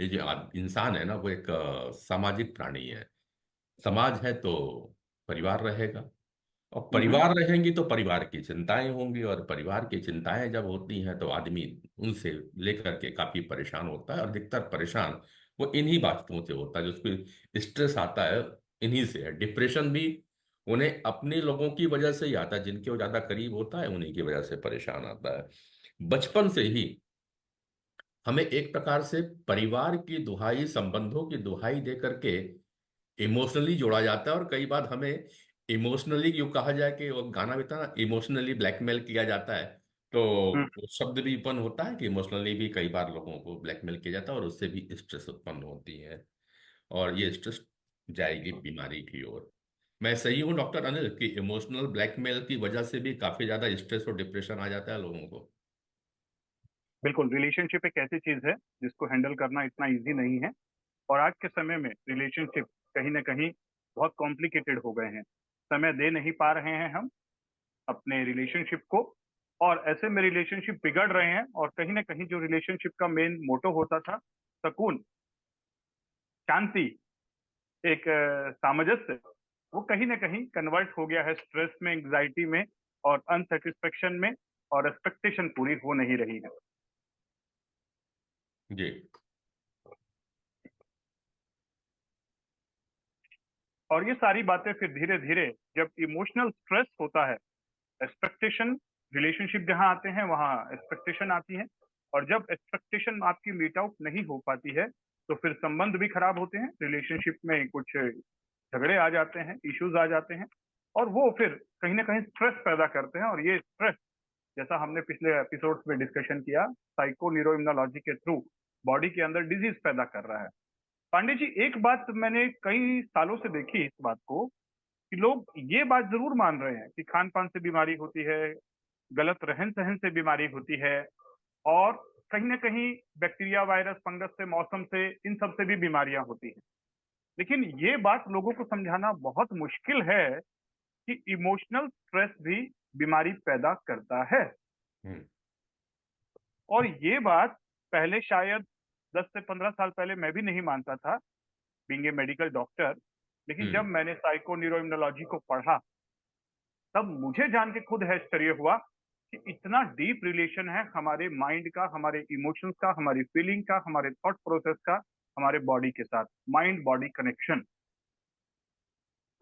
ये जो इंसान है ना, वो एक सामाजिक प्राणी है। समाज है तो परिवार रहेगा, और हम्म। परिवार रहेंगी तो परिवार की चिंताएं होंगी, और परिवार की चिंताएं जब होती हैं तो आदमी उनसे लेकर के काफी परेशान होता है, और अधिकतर परेशान वो इन्हीं बातों से होता है। जो उसको स्ट्रेस आता है, इन्हीं से है। डिप्रेशन भी उन्हें अपने लोगों की वजह से ही आता है, जिनके वो ज्यादा करीब होता है उन्हीं की वजह से परेशान आता है। बचपन से ही हमें एक प्रकार से परिवार की दुहाई, संबंधों की दुहाई दे करके इमोशनली जोड़ा जाता है, और कई बार हमें इमोशनली, यूँ कहा जाए कि वो गाना भी था ना, इमोशनली ब्लैकमेल किया जाता है। तो हम्म। वो शब्द भी उत्पन्न होता है कि इमोशनली भी कई बार लोगों को ब्लैकमेल किया जाता है, और उससे भी स्ट्रेस उत्पन्न होती है, और ये स्ट्रेस जाएगी बीमारी की ओर। मैं सही हूँ डॉक्टर अनिल कि इमोशनल ब्लैकमेल की वजह से भी काफी ज्यादा स्ट्रेस और डिप्रेशन आ जाता है लोगों को? बिल्कुल, रिलेशनशिप एक ऐसी चीज है जिसको हैंडल करना इतना इजी नहीं है। और आज के समय में रिलेशनशिप कहीं ना कहीं बहुत कॉम्प्लिकेटेड हो गए हैं। समय दे नहीं पा रहे हैं हम अपने रिलेशनशिप को, और ऐसे में रिलेशनशिप बिगड़ रहे हैं। और कहीं ना कहीं जो रिलेशनशिप का मेन मोटो होता था, सुकून, शांति, एक सामंजस्य, वो कहीं ना कहीं कन्वर्ट हो गया है स्ट्रेस में, एंग्जाइटी में, और अनसेटिस्फेक्शन में, और एक्सपेक्टेशन पूरी हो नहीं रही है। जी। और ये सारी बातें फिर धीरे धीरे, जब इमोशनल स्ट्रेस होता है, एक्सपेक्टेशन, रिलेशनशिप जहां आते हैं वहां एक्सपेक्टेशन आती है। और जब एक्सपेक्टेशन आपकी मीट आउट नहीं हो पाती है, तो फिर संबंध भी खराब होते हैं, रिलेशनशिप में कुछ झगड़े आ जाते हैं, इश्यूज आ जाते हैं, और वो फिर कहीं ना कहीं स्ट्रेस पैदा करते हैं। और ये स्ट्रेस, जैसा हमने पिछले एपिसोड्स में डिस्कशन किया, साइको न्यूरोइम्यूनोलॉजी के थ्रू बॉडी के अंदर डिजीज पैदा कर रहा है। पांडे जी, एक बात मैंने कई सालों से देखी इस बात को, कि लोग ये बात जरूर मान रहे हैं कि खान पान से बीमारी होती है, गलत रहन सहन से बीमारी होती है, और कहीं ना कहीं बैक्टीरिया, वायरस, फंगस से, मौसम से, इन सब से भी बीमारियां होती हैं। लेकिन ये बात लोगों को समझाना बहुत मुश्किल है कि इमोशनल स्ट्रेस भी बीमारी पैदा करता है। हम्म। और ये बात पहले शायद 10 से 15 साल पहले मैं भी नहीं मानता था, बीइंग ए मेडिकल डॉक्टर। लेकिन जब हम्म। मैंने साइको न्यूरोइम्यूनोलॉजी को पढ़ा, तब मुझे जान के खुद आश्चर्य हुआ कि इतना डीप रिलेशन है हमारे माइंड का, हमारे इमोशंस का, हमारी फीलिंग का, हमारे थॉट प्रोसेस का, हमारे बॉडी के साथ, माइंड बॉडी कनेक्शन।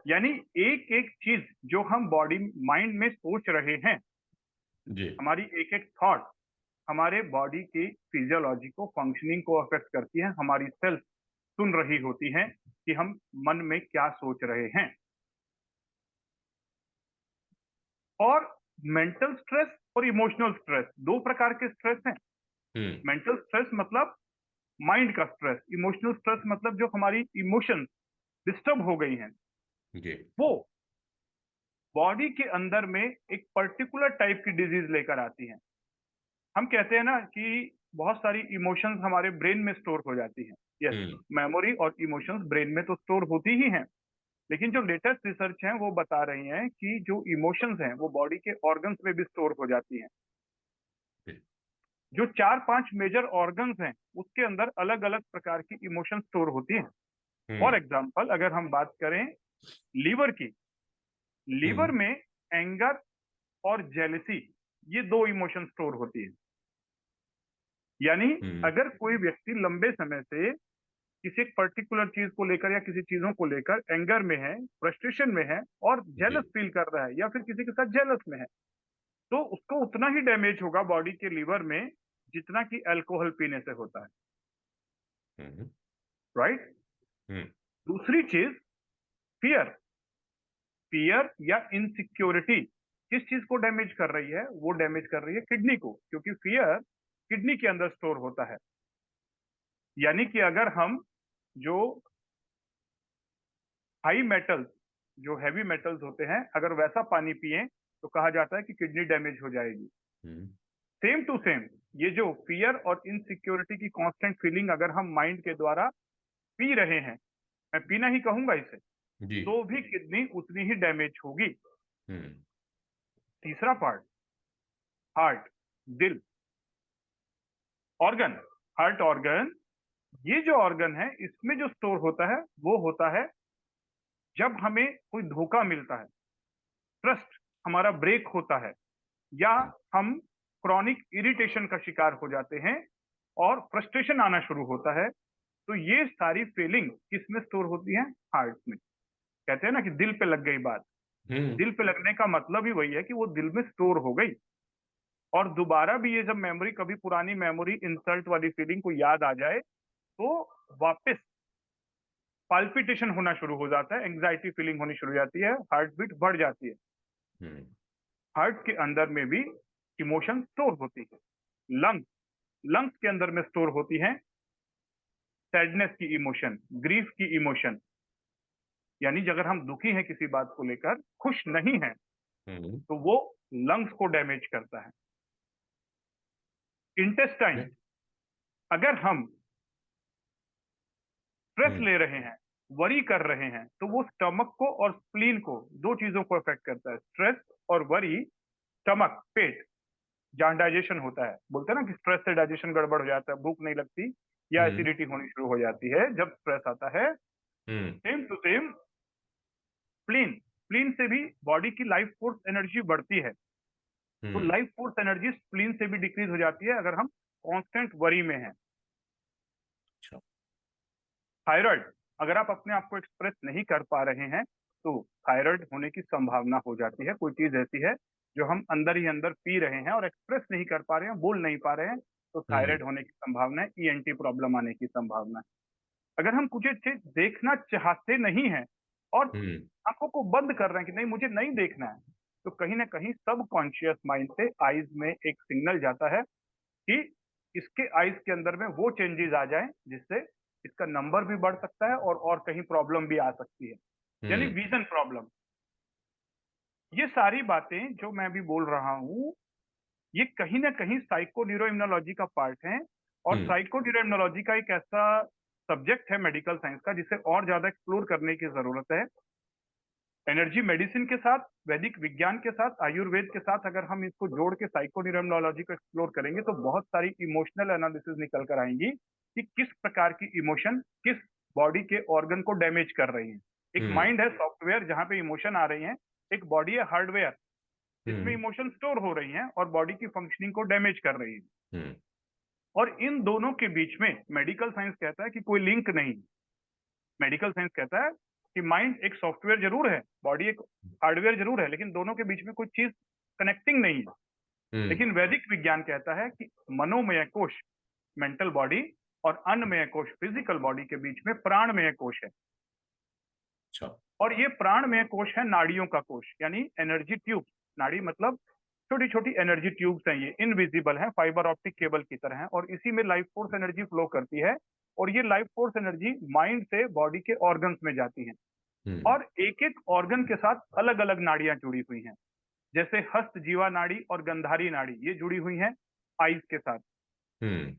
यानी एक एक चीज जो हम बॉडी माइंड में सोच रहे हैं, जी। हमारी एक एक थॉट हमारे बॉडी की फिजियोलॉजी को, फंक्शनिंग को अफेक्ट करती है। हमारी सेल्स सुन रही होती हैं कि हम मन में क्या सोच रहे हैं। और मेंटल स्ट्रेस और इमोशनल स्ट्रेस दो प्रकार के स्ट्रेस हैं। हम्म। मेंटल स्ट्रेस मतलब माइंड का स्ट्रेस, इमोशनल स्ट्रेस मतलब जो हमारी इमोशंस डिस्टर्ब हो गई हैं, जी। वो बॉडी के अंदर में एक पर्टिकुलर टाइप की डिजीज लेकर आती हैं। हम कहते हैं ना कि बहुत सारी इमोशंस हमारे ब्रेन में स्टोर हो जाती हैं। यस, हम्म। मेमोरी और इमोशंस ब्रेन में तो स्टोर होती ही हैं। लेकिन जो लेटेस्ट रिसर्च है वो बता रही है कि जो इमोशंस हैं वो बॉडी के ऑर्गन्स में भी स्टोर हो जाती हैं। जी। जो 4-5 मेजर ऑर्गन्स हैं उसके अंदर अलग अलग प्रकार की इमोशन स्टोर होती हैं। For hmm. एग्जाम्पल, अगर हम बात करें लीवर की, लीवर हम्म। में एंगर और जेलसी, ये दो इमोशन स्टोर होती है। यानी हम्म। अगर कोई व्यक्ति लंबे समय से किसी एक पर्टिकुलर चीज को लेकर या किसी चीजों को लेकर एंगर में है, फ्रस्ट्रेशन में है, और जी। जेलस फील कर रहा है, या फिर किसी के साथ जेलस में है, तो उसको उतना ही डैमेज होगा बॉडी के लीवर में जितना कि अल्कोहल पीने से होता है। हम्म। राइट। हम्म। दूसरी चीज, फियर, फियर या इनसिक्योरिटी किस चीज को डैमेज कर रही है? वो डैमेज कर रही है किडनी को, क्योंकि फियर किडनी के अंदर स्टोर होता है। यानी कि अगर हम जो हाई मेटल्स, जो हैवी मेटल्स होते हैं, अगर वैसा पानी पिए तो कहा जाता है कि किडनी डैमेज हो जाएगी। हम्म। सेम टू सेम, ये जो फियर और इनसिक्योरिटी की कांस्टेंट फीलिंग अगर हम माइंड के द्वारा पी रहे हैं, मैं पीना ही कहूंगा इसे, जी। तो भी किडनी उतनी ही डैमेज होगी। हम्म। तीसरा पार्ट, हार्ट, दिल, ऑर्गन, हार्ट ऑर्गन ये जो ऑर्गन है इसमें जो स्टोर होता है वो होता है जब हमें कोई धोखा मिलता है, ट्रस्ट हमारा ब्रेक होता है, या हम क्रॉनिक इरिटेशन का शिकार हो जाते हैं और फ्रस्ट्रेशन आना शुरू होता है, तो ये सारी फीलिंग किसमें स्टोर होती है? हार्ट में। कहते हैं ना कि दिल पे लग गई बात। हम्म। दिल पे लगने का मतलब ही वही है कि वो दिल में स्टोर हो गई, और दोबारा भी ये जब मेमोरी, कभी पुरानी मेमोरी इंसल्ट वाली फीलिंग को याद आ जाए, तो वापस पाल्पिटेशन होना शुरू हो जाता है, एंग्जाइटी फीलिंग होनी शुरू हो जाती है, हार्ट बीट बढ़ जाती है। हम्म। हार्ट के अंदर में भी इमोशन स्टोर होती है। लंग्स लंग्स के अंदर में स्टोर होती है सैडनेस की इमोशन, ग्रीफ की इमोशन। यानी अगर हम दुखी हैं किसी बात को लेकर, खुश नहीं हैं, हम्म। तो वो लंग्स को डैमेज करता है। इंटेस्टाइन, अगर हम स्ट्रेस हम्म। ले रहे हैं, वरी कर रहे हैं, तो वो स्टमक को और स्प्लीन को, दो चीजों को अफेक्ट करता है। स्ट्रेस और वरी, स्टमक, पेट, जहां डाइजेशन होता है, बोलते हैं ना कि स्ट्रेस से डाइजेशन गड़बड़ हो जाता है, भूख नहीं लगती या हम्म। एसिडिटी होनी शुरू हो जाती है जब स्ट्रेस आता है। हम्म। Same to same spleen, spleen से भी बॉडी की लाइफ फोर्स एनर्जी बढ़ती है, तो हम्म। लाइफ फोर्स एनर्जी स्प्लीन से भी डिक्रीज हो जाती है अगर हम कांस्टेंट वरी में हैं। अच्छा। थायराइड, अगर आप अपने आप को एक्सप्रेस नहीं कर पा रहे हैं, तो थायराइड होने की संभावना हो जाती है। कोई चीज ऐसी है जो हम अंदर ही अंदर पी रहे हैं और एक्सप्रेस नहीं कर पा रहे हैं, बोल नहीं पा रहे हैं, तो हम्म। थायराइड होने की संभावना है, ईएनटी प्रॉब्लम आने की संभावना है। अगर हम कुछ चीज देखना चाहते नहीं है और हम्म। आंखों को बंद कर रहे हैं कि नहीं मुझे नहीं देखना है, तो कहीं ना कहीं सब कॉन्शियस माइंड से आईज में एक सिग्नल जाता है कि इसके आईज के अंदर में वो चेंजेस आ जाएं जिससे इसका नंबर भी बढ़ सकता है और कहीं प्रॉब्लम भी आ सकती है, यानी हम्म। Vision problem. ये सारी बातें जो मैं अभी बोल रहा हूँ, ये कहीं ना कहीं साइको न्यूरोइम्यूनोलॉजी का पार्ट है, और हम्म। साइको न्यूरोइम्यूनोलॉजी का एक ऐसा सब्जेक्ट है मेडिकल साइंस का जिसे और ज्यादा एक्सप्लोर करने की जरूरत है। एनर्जी मेडिसिन के साथ, वैदिक विज्ञान के साथ, आयुर्वेद के साथ अगर हम इसको जोड़ के साइको न्यूरोइम्यूनोलॉजी को एक्सप्लोर करेंगे, तो बहुत सारी इमोशनल एनालिसिस निकल कर आएंगी कि किस प्रकार की इमोशन किस बॉडी के ऑर्गन को डैमेज कर रही है। एक हम्म। माइंड है सॉफ्टवेयर जहां पे इमोशन आ रही है, एक बॉडी है हार्डवेयर जिसमें हम्म। इमोशन स्टोर हो रही हैं और बॉडी की फंक्शनिंग को डैमेज कर रही है। हम्म। और इन दोनों के बीच में मेडिकल साइंस कहता है कि कोई लिंक नहीं। मेडिकल साइंस कहता है कि माइंड एक सॉफ्टवेयर जरूर है, बॉडी एक हार्डवेयर जरूर है, लेकिन दोनों के बीच में कोई चीज कनेक्टिंग नहीं है। हम्म। लेकिन वैदिक विज्ञान कहता है कि मनोमय कोश, मेंटल बॉडी, और अन्नमय कोश, फिजिकल बॉडी के बीच में प्राणमय कोश है। अच्छा। और ये प्राणमय कोश है नाड़ियों का कोश, यानी एनर्जी ट्यूब। नाड़ी मतलब छोटी छोटी एनर्जी ट्यूब्स हैं, ये इनविजिबल हैं, फाइबर ऑप्टिक केबल की तरह हैं, और इसी में लाइफ फोर्स एनर्जी फ्लो करती है। और ये लाइफ फोर्स एनर्जी माइंड से बॉडी के ऑर्गन्स में जाती है, हम्म। और एक एक ऑर्गन के साथ अलग अलग नाड़ियां जुड़ी हुई हैं। जैसे हस्त जीवा नाड़ी और गंधारी नाड़ी ये जुड़ी हुई हैं आईज के साथ। हम्म।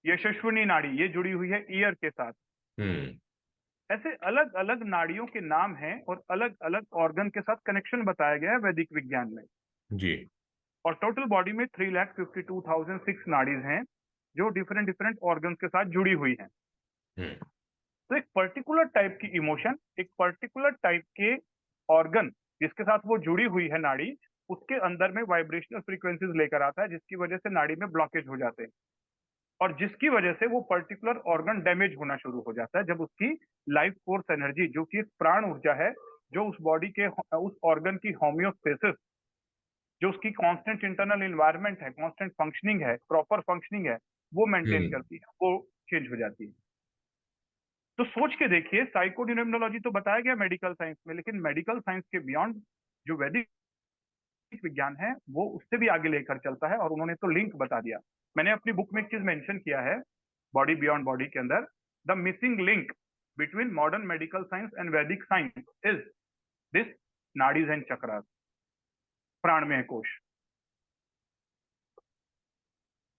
यशस्विनी नाड़ी ये जुड़ी हुई है ईयर के साथ। हम्म। ऐसे अलग अलग नाड़ियों के नाम हैं और अलग अलग ऑर्गन के साथ कनेक्शन बताया गया है वैदिक विज्ञान में। जी। और टोटल बॉडी में 3,52,006 नाड़ीज हैं जो डिफरेंट डिफरेंट ऑर्गन्स के साथ जुड़ी हुई हैं। हम्म। तो एक पर्टिकुलर टाइप की इमोशन, एक पर्टिकुलर टाइप के ऑर्गन जिसके साथ वो जुड़ी हुई है नाड़ी, उसके अंदर में वाइब्रेशनल फ्रीक्वेंसीज लेकर आता है, जिसकी वजह से नाड़ी में ब्लॉकेज हो जाते हैं, और जिसकी वजह से वो पर्टिकुलर ऑर्गन डैमेज होना शुरू हो जाता है जब उसकी लाइफ फोर्स एनर्जी, जो कि एक प्राण ऊर्जा है, जो उस बॉडी के उस ऑर्गन की होम्योस्टेसिस, जो उसकी कांस्टेंट इंटरनल इन्वायरमेंट है, कांस्टेंट फंक्शनिंग है, प्रॉपर फंक्शनिंग है, वो मेंटेन हम्म। करती है, वो चेंज हो जाती है। तो सोच के देखिए, साइकोन्यूरोइम्यूनोलॉजी तो बताया गया मेडिकल साइंस में, लेकिन मेडिकल साइंस के बियॉन्ड जो वैदिक विज्ञान है वो उससे भी आगे लेकर चलता है, और उन्होंने तो लिंक बता दिया। मैंने अपनी बुक में एक चीज मेंशन किया है, बॉडी बियॉन्ड बॉडी के अंदर, the missing link between modern medical science and Vedic science is this nadis and chakras, प्राणमय कोश।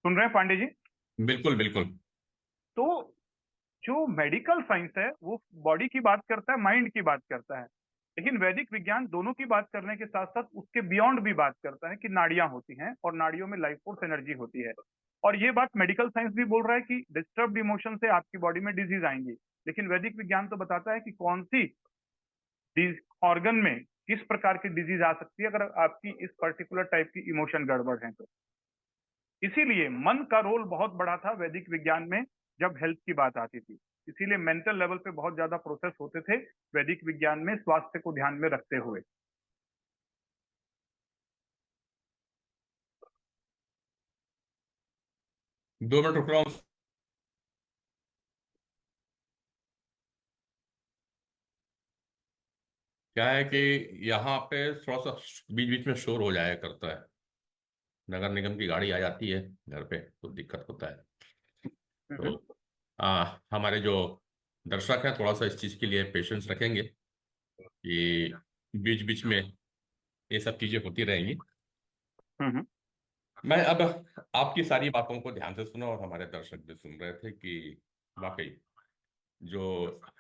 सुन रहे हैं पांडे जी? बिल्कुल बिल्कुल। तो जो मेडिकल साइंस है वो बॉडी की बात करता है, माइंड की बात करता है, लेकिन वैदिक विज्ञान दोनों की बात करने के साथ साथ उसके बियॉन्ड भी बात करता है कि नाड़ियां होती हैं और नाड़ियों में लाइफ फोर्स एनर्जी होती है। और ये बात मेडिकल साइंस भी बोल रहा है कि डिस्टर्ब्ड इमोशन से आपकी बॉडी में डिजीज आएंगी, लेकिन वैदिक विज्ञान तो बताता है कि कौन सी ऑर्गन में किस प्रकार की डिजीज आ सकती है अगर आपकी इस पर्टिकुलर टाइप की इमोशन गड़बड़ है तो। इसीलिए मन का रोल बहुत बड़ा था वैदिक विज्ञान में जब हेल्थ की बात आती थी। इसीलिए मेंटल लेवल पे बहुत ज्यादा प्रोसेस होते थे वैदिक विज्ञान में, स्वास्थ्य को ध्यान में रखते हुए। 2 मिनट रुक रहा हूँ। क्या है कि यहाँ पे थोड़ा सा बीच बीच में शोर हो जाया करता है, नगर निगम की गाड़ी आ जाती है घर पे तो दिक्कत होता है। हम्म। तो हमारे जो दर्शक हैं थोड़ा सा इस चीज़ के लिए पेशेंस रखेंगे कि बीच बीच में ये सब चीज़ें होती रहेंगी। हम्म। मैं अब आपकी सारी बातों को ध्यान से सुना और हमारे दर्शक भी सुन रहे थे कि वाकई जो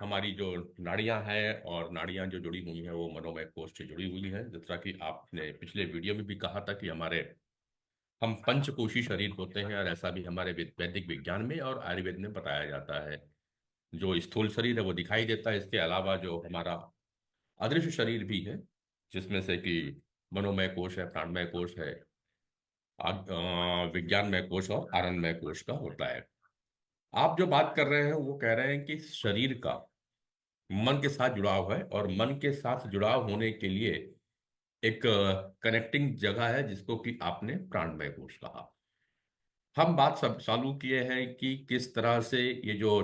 हमारी जो नाड़ियां हैं और नाड़ियां जो जुड़ी हुई हैं वो मनोमय कोष से जुड़ी हुई हैं। जिस तरह कि आपने पिछले वीडियो में भी कहा था कि हम पंचकोशी शरीर होते हैं, और ऐसा भी हमारे वैदिक विज्ञान में और आयुर्वेद में बताया जाता है। जो स्थूल शरीर है वो दिखाई देता है, इसके अलावा जो हमारा अदृश्य शरीर भी है, जिसमें से कि मनोमय कोश है, प्राणमय कोश है, विज्ञानमय कोश और आनंदमय कोश का होता है। आप जो बात कर रहे हैं वो कह रहे हैं कि शरीर का मन के साथ जुड़ाव है, और मन के साथ जुड़ाव होने के लिए एक कनेक्टिंग जगह है जिसको कि आपने प्राणमय कोश कहा। हम बात सब चालू किए हैं कि किस तरह से ये जो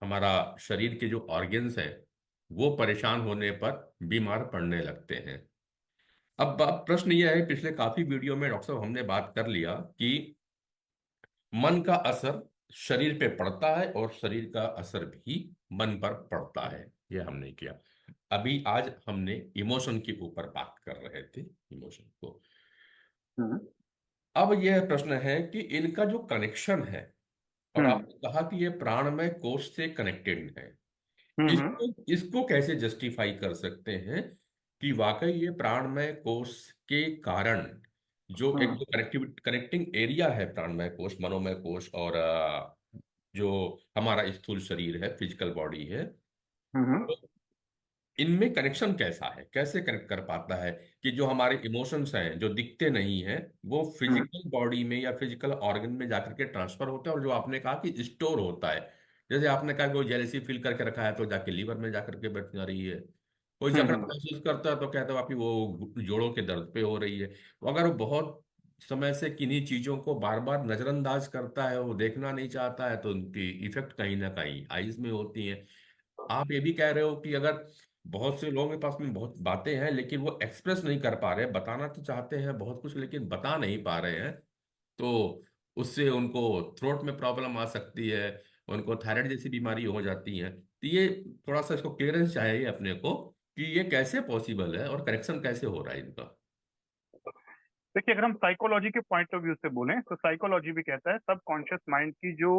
हमारा शरीर के जो ऑर्गन्स हैं वो परेशान होने पर बीमार पड़ने लगते हैं। अब प्रश्न यह है, पिछले काफी वीडियो में डॉक्टर साहब हमने बात कर लिया कि मन का असर शरीर पे पड़ता है और शरीर का असर भी मन पर पड़ता है, ये हमने किया। अभी आज हमने इमोशन के ऊपर बात कर रहे थे, इमोशन को। हम्म। अब यह प्रश्न है कि इनका जो कनेक्शन है, और हम्म। आपने कहा कि ये प्राणमय कोष से कनेक्टेड है, हम्म। इसको इसको कैसे जस्टिफाई कर सकते हैं कि वाकई ये प्राणमय कोष के कारण जो एक हम्म। जो कनेक्टिंग एरिया है, प्राणमय कोष, मनोमय कोष और जो हमारा स्थूल शरीर है, फिजिकल बॉडी है, हम्म। तो इनमें कनेक्शन कैसा है, कैसे कनेक्ट कर पाता है कि जो हमारे इमोशंस हैं जो दिखते नहीं हैं वो हम्म। फिजिकल बॉडी में या फिजिकल ऑर्गन में जाकर के ट्रांसफर होता है, और जो आपने कहा कि स्टोर होता है। जैसे आपने कहा कि वो जेलेसी फील करके रखा है तो जाके लीवर में जाकर के बैठ जा रही है। कोई हम्म। जकड़न महसूस करता है तो कहता है आपकी वो जोड़ों के दर्द पे हो रही है। तो अगर वो बहुत समय से किन्हीं चीजों को बार बार नजरअंदाज करता है, वो देखना नहीं चाहता है, तो उनकी इफेक्ट कहीं ना कहीं आईज में होती है। आप ये भी कह रहे हो कि अगर बहुत से लोगों के पास में बहुत बातें हैं लेकिन वो एक्सप्रेस नहीं कर पा रहे, बताना तो चाहते हैं बहुत कुछ लेकिन बता नहीं पा रहे हैं, तो उससे उनको थ्रोट में प्रॉब्लम आ सकती है, उनको थायराइड जैसी बीमारी हो जाती है। तो ये थोड़ा सा इसको क्लियरेंस चाहिए अपने को कि ये कैसे पॉसिबल है और करेक्शन कैसे हो रहा है इनका। देखिए, अगर हम साइकोलॉजी के पॉइंट ऑफ व्यू से बोलें तो साइकोलॉजी भी कहता है सबकॉन्शियस माइंड की जो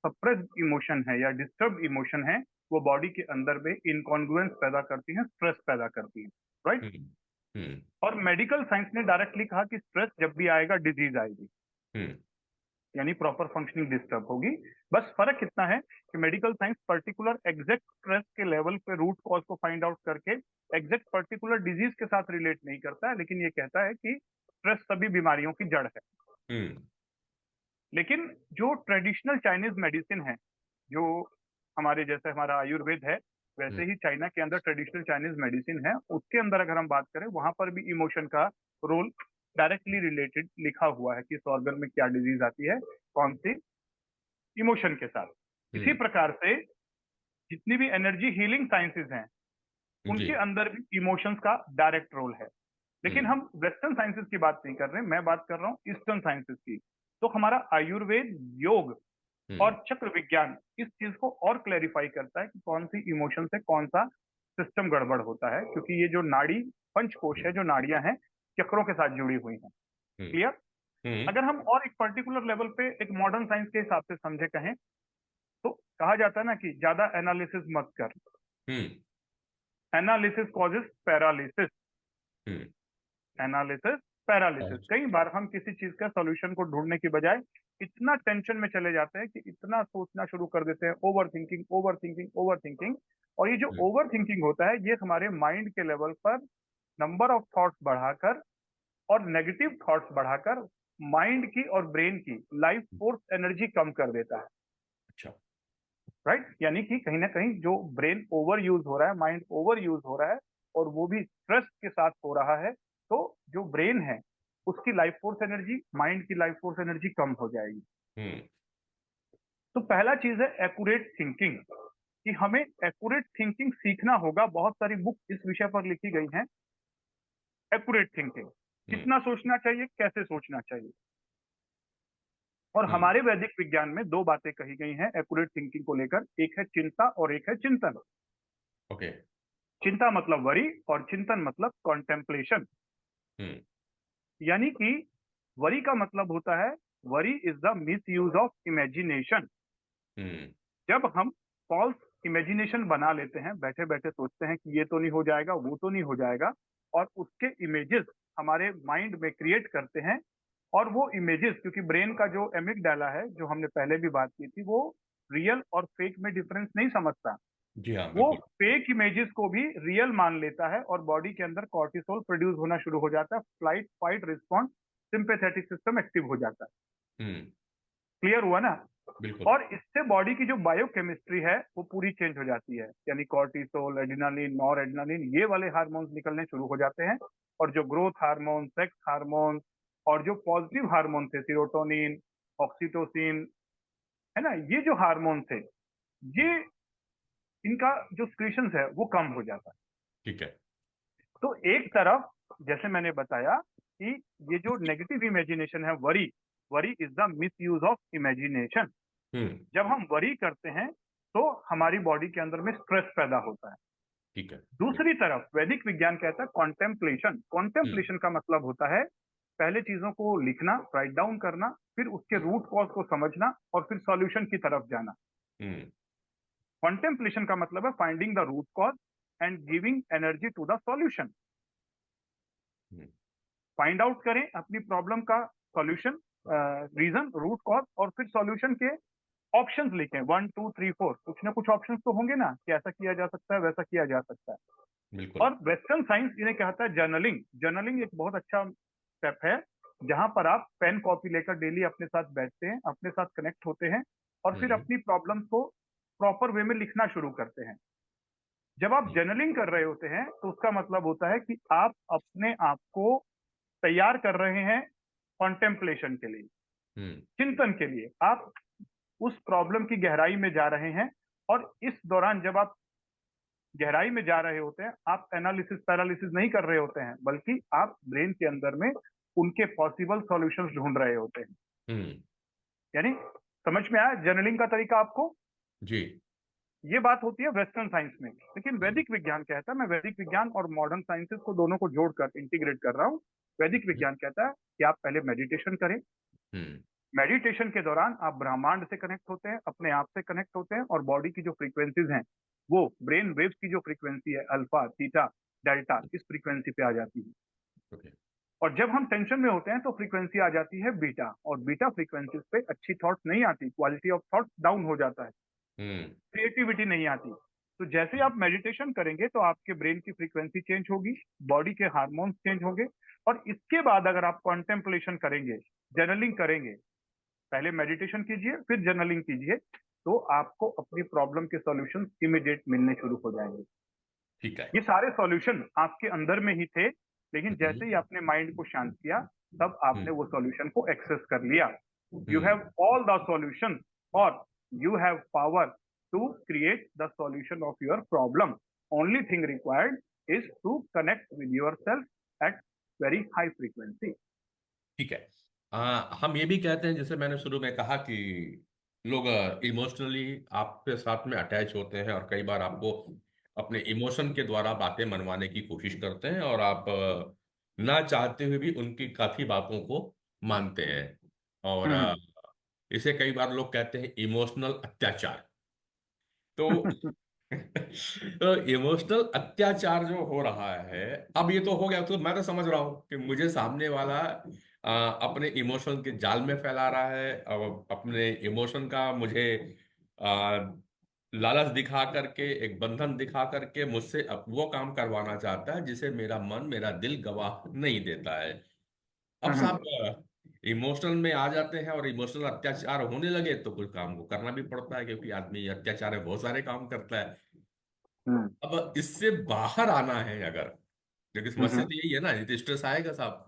सप्रेस्ड इमोशन है या डिस्टर्ब इमोशन है वो बॉडी के अंदर में इनकॉन्ग्रुएंस पैदा करती है, स्ट्रेस पैदा करती है। राइट। हम्म। हम्म। और मेडिकल साइंस ने डायरेक्टली कहा कि स्ट्रेस जब भी आएगा डिजीज आएगी, हम्म। यानी प्रॉपर फंक्शनिंग डिस्टर्ब होगी। बस फर्क इतना है कि medical science particular exact stress के लेवल पे रूट कॉज को फाइंड आउट करके एग्जैक्ट पर्टिकुलर डिजीज के साथ रिलेट नहीं करता है, लेकिन ये कहता है कि स्ट्रेस सभी बीमारियों की जड़ है। हम्म। लेकिन जो ट्रेडिशनल चाइनीज मेडिसिन है, जो हमारे जैसे हमारा आयुर्वेद है वैसे हम्म। ही चाइना के अंदर ट्रेडिशनल चाइनीज मेडिसिन है, उसके अंदर अगर हम बात करें वहां पर भी इमोशन का रोल डायरेक्टली रिलेटेड लिखा हुआ है कि इस ऑर्गन में क्या डिजीज आती है, कौन सी इमोशन के साथ। इसी हम्म। प्रकार से जितनी भी एनर्जी हीलिंग साइंसेज हैं जी। उनके अंदर भी इमोशंस का डायरेक्ट रोल है। लेकिन हम्म। हम वेस्टर्न साइंसेज की बात नहीं कर रहे, मैं बात कर रहा हूँ ईस्टर्न साइंसेज की। तो हमारा आयुर्वेद, योग हम्म। और चक्र विज्ञान इस चीज को और क्लैरिफाई करता है कि कौन सी इमोशन से कौन सा सिस्टम गड़बड़ होता है, क्योंकि ये जो नाड़ी पंचकोश है, जो नाड़ियां हैं, चक्रों के साथ जुड़ी हुई हैं। हम्म। क्लियर। हम्म। अगर हम और एक पर्टिकुलर लेवल पे एक मॉडर्न साइंस के हिसाब से समझे कहें तो कहा जाता है ना कि ज्यादा एनालिसिस मत कर, हम्म। Analysis causes paralysis. हम्म। एनालिसिस पैरालिसिस, हम्म। कई बार हम किसी चीज का सॉल्यूशन को ढूंढने की बजाय इतना टेंशन में चले जाते हैं कि इतना सोचना शुरू कर देते हैं, over thinking, over thinking, over thinking. और ये जो हम्म, ओवर थिंकिंग होता है, ये हमारे माइंड के लेवल पर नंबर ऑफ थॉट्स बढ़ाकर और नेगेटिव थॉट्स बढ़ाकर माइंड की और ब्रेन की लाइफ फोर्स एनर्जी कम कर देता है। अच्छा। राइट, यानी कि कहीं ना कहीं जो ब्रेन ओवर यूज हो रहा है, माइंड ओवर यूज हो रहा है, और वो भी स्ट्रेस के साथ हो रहा है, तो जो ब्रेन है उसकी लाइफ फोर्स एनर्जी, माइंड की लाइफ फोर्स एनर्जी कम हो जाएगी। हम्म। तो पहला चीज है एक्यूरेट थिंकिंग, कि हमें एक्यूरेट थिंकिंग सीखना होगा। बहुत सारी बुक इस विषय पर लिखी गई हैं। एक्यूरेट थिंकिंग, हम्म। कितना सोचना चाहिए, कैसे सोचना चाहिए। और हम्म। हमारे वैदिक विज्ञान में दो बातें कही गई हैं एक्यूरेट थिंकिंग को लेकर, एक है चिंता और एक है चिंतन। ओके। चिंता मतलब वरी, और चिंतन मतलब कॉन्टेम्पलेशन। हम्म। यानी कि वरी का मतलब होता है, worry is the misuse of imagination. हम्म। जब हम फॉल्स इमेजिनेशन बना लेते हैं, बैठे बैठे सोचते हैं कि ये तो नहीं हो जाएगा, वो तो नहीं हो जाएगा, और उसके इमेजेस हमारे माइंड में क्रिएट करते हैं। और वो इमेजेस, क्योंकि ब्रेन का जो एमिगडाला है, जो हमने पहले भी बात की थी, वो रियल और फेक में डिफरेंस नहीं समझता। जी हाँ, वो बिल्कुल। फेक इमेजेस को भी रियल मान लेता है, और बॉडी के अंदर कॉर्टिसोल प्रोड्यूस होना शुरू हो जाता है, flight fight response, sympathetic system active हो जाता है। हम्म। क्लियर हुआ ना? बिल्कुल। और इससे बॉडी की जो बायोकेमिस्ट्री है वो पूरी चेंज हो जाती है, यानी कॉर्टिसोल, एड्रेनालिन, नॉर एड्रेनालिन, ये वाले हार्मोन्स निकलने शुरू हो जाते हैं। और जो ग्रोथ हार्मोन, सेक्स हार्मोन, और जो पॉजिटिव हार्मोन थे, सीरोटोनिन, ऑक्सीटोसिन, है ना, ये जो हार्मोन थे, ये इनका जो सिक्रीशंस है वो कम हो जाता है। ठीक है। तो एक तरफ, जैसे मैंने बताया कि ये जो नेगेटिव इमेजिनेशन है, worry, worry is the misuse of imagination. हम्म। जब हम वरी करते हैं तो हमारी बॉडी के अंदर में स्ट्रेस पैदा होता है। ठीक है। दूसरी तरफ वैदिक विज्ञान कहता है कॉन्टेम्पलेशन। हम्म। कॉन्टेम्पलेशन का मतलब होता है पहले चीजों को लिखना, राइट डाउन करना, फिर उसके रूट कॉज को समझना, और फिर सॉल्यूशन की तरफ जाना। हम्म। कॉन्टेम्पलेशन का मतलब है finding the root cause and giving energy to the solution. Hmm. Find out करें अपनी प्रॉब्लम का सॉल्यूशन, रीजन, रूट कॉज, और फिर सॉल्यूशन के ऑप्शंस लिखें, 1 2 3 4, कुछ ना कुछ ऑप्शंस तो होंगे ना कि ऐसा किया जा सकता है, वैसा किया जा सकता है। बिल्कुल। और वेस्टर्न साइंस इन्हें कहता है जर्नलिंग। जर्नलिंग एक बहुत अच्छा स्टेप है, जहां पर आप पेन कॉपी लेकर डेली अपने साथ बैठते हैं, अपने साथ कनेक्ट होते हैं, और फिर हम्म। अपनी प्रॉब्लम्स को प्रॉपर वे में लिखना शुरू करते हैं। जब आप हम्म। जर्नलिंग कर रहे होते हैं तो उसका मतलब होता है कि आप अपने आप को तैयार कर रहे हैं कॉन्टेम्पलेशन के लिए, हम्म। चिंतन के लिए। आप उस प्रॉब्लम की गहराई में जा रहे हैं, और इस दौरान जब आप गहराई में जा रहे होते हैं, आप एनालिसिस पैरालिसिस नहीं कर रहे होते हैं, बल्कि आप ब्रेन के अंदर में उनके पॉसिबल सॉल्यूशंस ढूंढ रहे होते हैं। हम्म। यानी समझ में आया जर्नलिंग का तरीका आपको? जी। ये बात होती है वेस्टर्न साइंस में। लेकिन हम्म। वैदिक विज्ञान कहता है, मैं वैदिक विज्ञान और मॉडर्न साइंसेस को दोनों को जोड़कर इंटीग्रेट कर रहा हूँ। वैदिक विज्ञान कहता है कि आप पहले मेडिटेशन करें। हम्म। मेडिटेशन के दौरान आप ब्रह्मांड से कनेक्ट होते हैं, अपने आप से कनेक्ट होते हैं, और बॉडी की जो फ्रीक्वेंसीज हैं, वो ब्रेन वेव्स की जो फ्रीक्वेंसी है, अल्फा, थीटा, डेल्टा, इस फ्रीक्वेंसी पे आ जाती है। ओके। और जब हम टेंशन में होते हैं तो फ्रीक्वेंसी आ जाती है बीटा, और बीटा फ्रीक्वेंसीज पे अच्छी थॉट्स नहीं आती, क्वालिटी ऑफ थॉट्स डाउन हो जाता है, हम्म। क्रिएटिविटी नहीं आती। तो जैसे ही आप मेडिटेशन करेंगे तो आपके ब्रेन की फ्रीक्वेंसी चेंज होगी, बॉडी के हार्मोन्स चेंज होंगे। और इसके बाद अगर आप कॉन्टेम्पलेशन करेंगे, जर्नलिंग करेंगे, पहले मेडिटेशन कीजिए फिर जर्नलिंग कीजिए, तो आपको अपनी प्रॉब्लम के सॉल्यूशन इमीडिएट मिलने शुरू हो जाएंगे। ठीक है। ये सारे सॉल्यूशन आपके अंदर में ही थे, लेकिन जैसे ही हम्म। आपने माइंड को शांत किया, तब आपने हम्म। वो सॉल्यूशन को एक्सेस कर लिया। You hmm. Have all the solution, और you have power to create the solution of your problem. Only thing required is to connect with your self at very high frequency. ठीक है। हम ये भी कहते हैं, जैसे मैंने शुरू में कहा कि लोग इमोशनली आपके साथ में अटैच होते हैं और कई बार आपको अपने इमोशन के द्वारा बातें मनवाने की कोशिश करते हैं और आप ना चाहते हुए भी उनकी काफी बातों को मानते हैं। और हम्म। इसे कई बार लोग कहते हैं इमोशनल अत्याचार। तो तो इमोशनल अत्याचार जो हो रहा है, अब ये तो हो गया, तो मैं तो समझ रहा हूँ कि मुझे सामने वाला अपने इमोशन के जाल में फैला रहा है और अपने इमोशन का मुझे आ, लालच दिखा करके, एक बंधन दिखा करके मुझसे वो काम करवाना चाहता है जिसे मेरा मन, मेरा दिल गवाह नहीं देता है। अब हम्म साहब इमोशनल में आ जाते हैं और इमोशनल अत्याचार होने लगे तो कुछ काम को करना भी पड़ता है, क्योंकि आदमी अत्याचार में बहुत सारे काम करता है। हम्म अब इससे बाहर आना है अगर, क्योंकि समस्या हम्म तो यही है ना, ये तो स्ट्रेस आएगा साहब।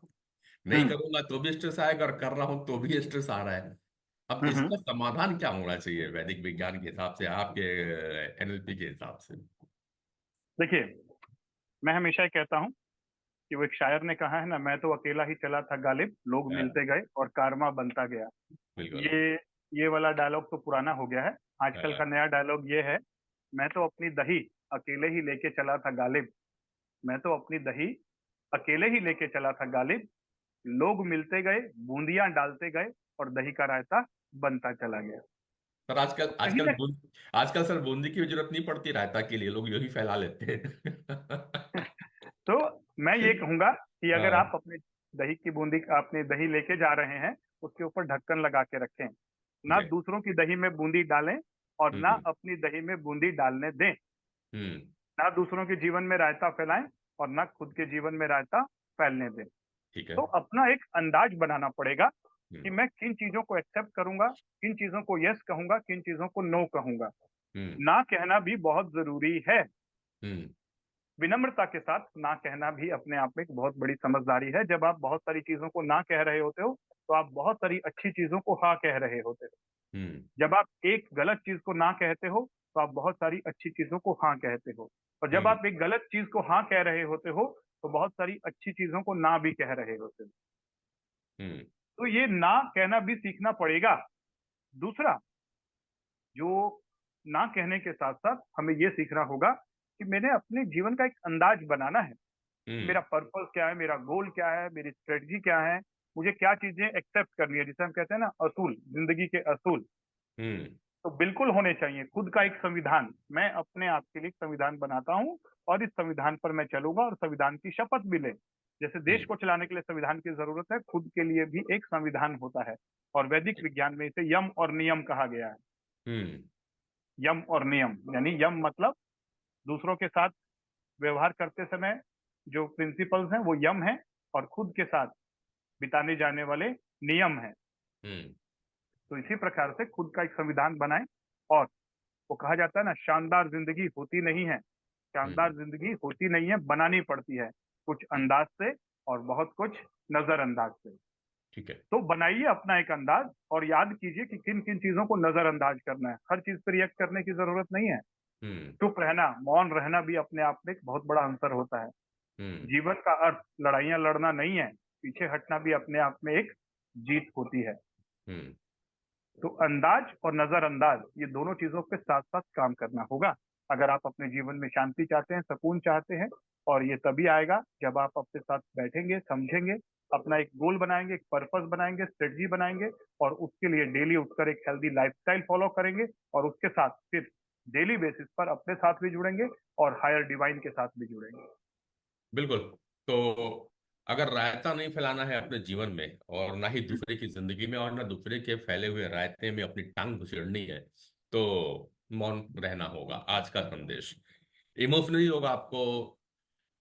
नहीं हम्म करूंगा तो भी स्ट्रेस आएगा और कर रहा हूं तो भी स्ट्रेस आ रहा है। अब हम्म। इसका समाधान क्या होना चाहिए वैदिक विज्ञान के हिसाब से, आपके एनएलपी के हिसाब से? देखिए, मैं हमेशा ही कहता हूँ कि वो एक शायर ने कहा है ना, मैं तो अकेला ही चला था गालिब, लोग हाँ, मिलते गए और कारवां बनता गया। बिल्कुल। ये ये वाला डायलॉग तो पुराना हो गया है। आजकल का हाँ, नया डायलॉग ये है, मैं तो अपनी दही अकेले ही लेके चला था गालिब, मैं तो अपनी दही अकेले ही लेके चला था गालिब, लोग मिलते गए, बूंदियां डालते गए और दही का रायता बनता चला गया। सर आजकल तो कहीं आजकल ना आजकल सर बूंदी की भी जरूरत नहीं पड़ती रायता के लिए, लोग यही फैला लेते हैं। तो मैं ये कहूंगा कि अगर आप हाँ, अपने दही की बूंदी अपने दही लेके जा रहे हैं, उसके ऊपर ढक्कन लगा के रखें। ठीक ना है। दूसरों की दही में बूंदी डालें और ना हम्म। अपनी दही में बूंदी डालने दें। हम्म। ना दूसरों के जीवन में रायता फैलाएं और ना खुद के जीवन में रायता फैलने दें। ठीक है। तो अपना एक अंदाज बनाना पड़ेगा कि हम्म। मैं किन चीजों को एक्सेप्ट करूंगा, किन चीजों को यस कहूंगा, किन चीजों को नो कहूंगा। हम्म। ना कहना भी बहुत जरूरी है। हम्म। विनम्रता के साथ ना कहना भी अपने आप में एक बहुत बड़ी समझदारी है। जब आप बहुत सारी चीजों को ना कह रहे होते हो, तो आप बहुत सारी अच्छी चीजों को हाँ कह रहे होते हो। हम्म। जब आप एक गलत चीज को ना कहते हो, तो आप बहुत सारी अच्छी चीजों को हाँ कहते हो। और जब हम्म। आप एक गलत चीज को हाँ कह रहे होते हो, तो बहुत सारी अच्छी चीजों को ना भी कह रहे होते हो। हम्म। तो ये ना कहना भी सीखना पड़ेगा। दूसरा, जो ना कहने के साथ साथ हमें ये सीखना होगा कि मैंने अपने जीवन का एक अंदाज बनाना है। हम्म। मेरा पर्पस क्या है, मेरा गोल क्या है, मेरी स्ट्रेटजी क्या है, मुझे क्या चीजें एक्सेप्ट करनी है, जिसे हम कहते हैं ना असूल, जिंदगी के असूल। हम्म। तो बिल्कुल होने चाहिए खुद का एक संविधान। मैं अपने आप के लिए एक संविधान बनाता हूँ और इस संविधान पर मैं चलूंगा और संविधान की शपथ भी ले। जैसे देश हम्म। को चलाने के लिए संविधान की जरूरत है, खुद के लिए भी एक संविधान होता है। और वैदिक विज्ञान में इसे यम और नियम कहा गया है। हम्म। यम और नियम यानी यम मतलब दूसरों के साथ व्यवहार करते समय जो प्रिंसिपल्स हैं वो यम है, और खुद के साथ बिताने जाने वाले नियम हैं। हम्म। तो इसी प्रकार से खुद का एक संविधान बनाएं। और वो कहा जाता है ना, शानदार जिंदगी होती नहीं है, शानदार हम्म। जिंदगी होती नहीं है, बनानी पड़ती है, कुछ अंदाज से और बहुत कुछ नजरअंदाज से। ठीक है। तो बनाइए अपना एक अंदाज और याद कीजिए कि किन किन चीजों को नजरअंदाज करना है। हर चीज पर रिएक्ट करने की जरूरत नहीं है। हम्म। चुप रहना, मौन रहना भी अपने आप में एक बहुत बड़ा अंतर होता है। हम्म। जीवन का अर्थ लड़ाइयां लड़ना नहीं है, पीछे हटना भी अपने आप में एक जीत होती है। हम्म। तो अंदाज और नजरअंदाज, ये दोनों चीजों के साथ साथ काम करना होगा अगर आप अपने जीवन में शांति चाहते हैं, सुकून चाहते हैं। और ये तभी आएगा जब आप अपने साथ बैठेंगे, समझेंगे, अपना एक गोल बनाएंगे, एक पर्पस बनाएंगे, स्ट्रेटजी बनाएंगे, और उसके लिए डेली उठकर एक हेल्दी लाइफस्टाइल फॉलो करेंगे। और उसके साथ फिर डेली बेसिस पर अपने साथ भी जुड़ेंगे और हायर डिवाइन के साथ भी जुड़ेंगे। बिल्कुल। तो अगर रायता नहीं फैलाना है अपने जीवन में, और ना ही दूसरे की जिंदगी में, और ना दूसरे के फैले हुए रायते में अपनी टांग घुसेड़नी है, तो मौन रहना होगा आज का संदेश। इमोशनली लोग आपको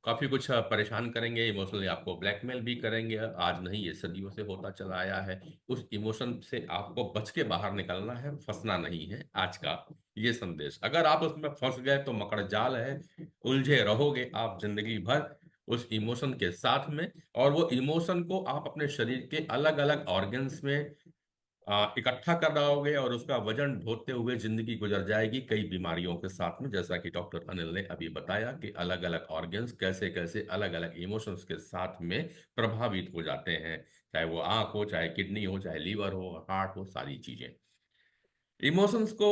काफी कुछ परेशान करेंगे, इमोशनली आपको ब्लैकमेल भी करेंगे, आज नहीं ये सदियों से होता चला आया है। उस इमोशन से आपको बच के बाहर निकलना है, फंसना नहीं है। आज का ये संदेश, अगर आप उसमें फंस गए तो मकड़ जाल है, उलझे रहोगे आप जिंदगी भर उस इमोशन के साथ में। और वो इमोशन को आप अपने शरीर के अलग अलग ऑर्गन्स में इकट्ठा कर रहोगे, और उसका वजन ढोते हुए जिंदगी गुजर जाएगी कई बीमारियों के साथ में, जैसा कि डॉक्टर अनिल ने अभी बताया कि अलग अलग ऑर्गन्स कैसे कैसे अलग अलग इमोशंस के साथ में प्रभावित हो जाते हैं। चाहे वो आंख हो, चाहे किडनी हो, चाहे लीवर हो, हार्ट हो, सारी चीजें। इमोशंस को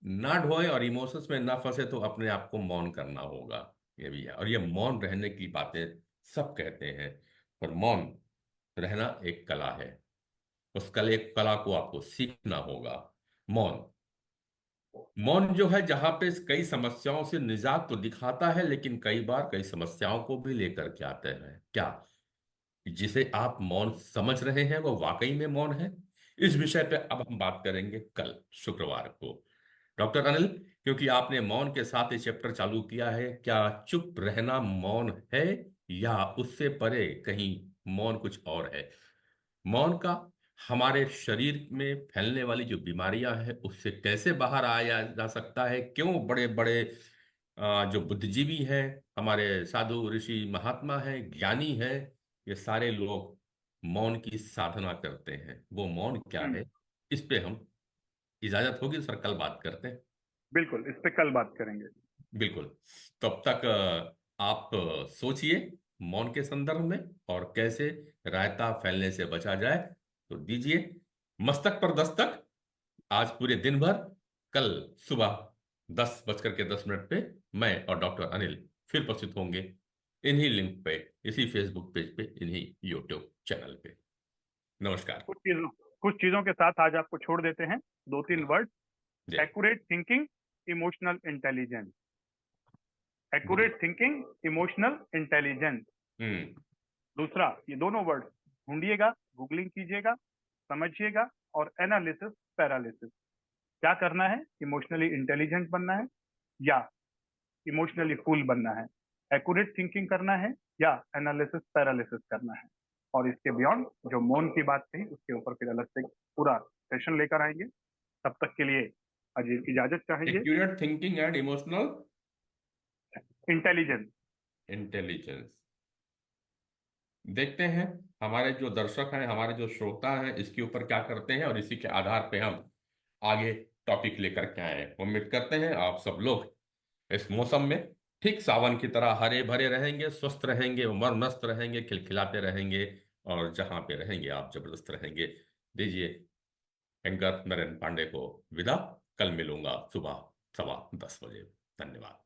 ना ढोए और इमोशंस में ना फंसे तो अपने आप को मौन करना होगा, ये भी है। और ये मौन रहने की बातें सब कहते हैं, पर मौन रहना एक कला है। उस कला को आपको सीखना होगा। मौन, मौन जो है जहां पे कई समस्याओं से निजात तो दिखाता है, लेकिन कई बार कई समस्याओं को भी लेकर के आते हैं क्या। जिसे आप मौन समझ रहे हैं वो वाकई में मौन है? इस विषय पे अब हम बात करेंगे कल शुक्रवार को। डॉक्टर अनिल, क्योंकि आपने मौन के साथ ये चैप्टर चालू किया है, क्या चुप रहना मौन है या उससे परे कहीं मौन कुछ और है? मौन का हमारे शरीर में फैलने वाली जो बीमारियां हैं उससे कैसे बाहर आया जा सकता है? क्यों बड़े बड़े जो बुद्धिजीवी हैं, हमारे साधु ऋषि महात्मा हैं, ज्ञानी हैं, ये सारे लोग मौन की साधना करते हैं? वो मौन क्या हम्म, है? इस पे हम, इजाजत होगी सर, कल बात करते हैं। बिल्कुल, इस पे कल बात करेंगे। बिल्कुल। तब तक आप सोचिए मौन के संदर्भ में, और कैसे रायता फैलने से बचा जाए। तो दीजिए मस्तक पर दस्तक, आज पूरे दिन भर। कल सुबह 10:10 पे मैं और डॉक्टर अनिल फिर उपस्थित होंगे, इन्हीं लिंक पे, इसी फेसबुक पेज पे, इन्हीं यूट्यूब चैनल पे। नमस्कार। कुछ चीजों कुछ चीजों के साथ आज आपको छोड़ देते हैं, दो तीन हाँ। वर्ड। जय। Accurate thinking, emotional intelligence. जी। Accurate thinking, emotional intelligence. Hmm. दूसरा, ये दोनों वर्ड ढूंढिएगा, गूगलिंग कीजिएगा, समझिएगा, और एनालिसिस पैरालिसिस। क्या करना है? इमोशनली इंटेलिजेंट बनना है या इमोशनली फूल बनना है? एक्यूरेट थिंकिंग करना है या एनालिसिस पैरालिसिस करना है? और इसके बियॉन्ड जो मौन की बात कही, उसके ऊपर फिर अलग से पूरा सेशन लेकर आएंगे। तब तक के लिए अजय इजाजत चाहेंगे। Accurate thinking and emotional intelligence. Intelligence. देखते हैं हमारे जो दर्शक हैं, हमारे जो श्रोता हैं, इसके ऊपर क्या करते हैं, और इसी के आधार पे हम आगे टॉपिक लेकर के आए हैं। उम्मीद करते हैं आप सब लोग इस मौसम में ठीक सावन की तरह हरे भरे रहेंगे, स्वस्थ रहेंगे, उमर मस्त रहेंगे, खिलखिलाते रहेंगे, और जहां पे रहेंगे आप जबरदस्त रहेंगे। दीजिए एंकर नरेंद्र पांडे को विदा। कल मिलूंगा सुबह 10:15 बजे। धन्यवाद।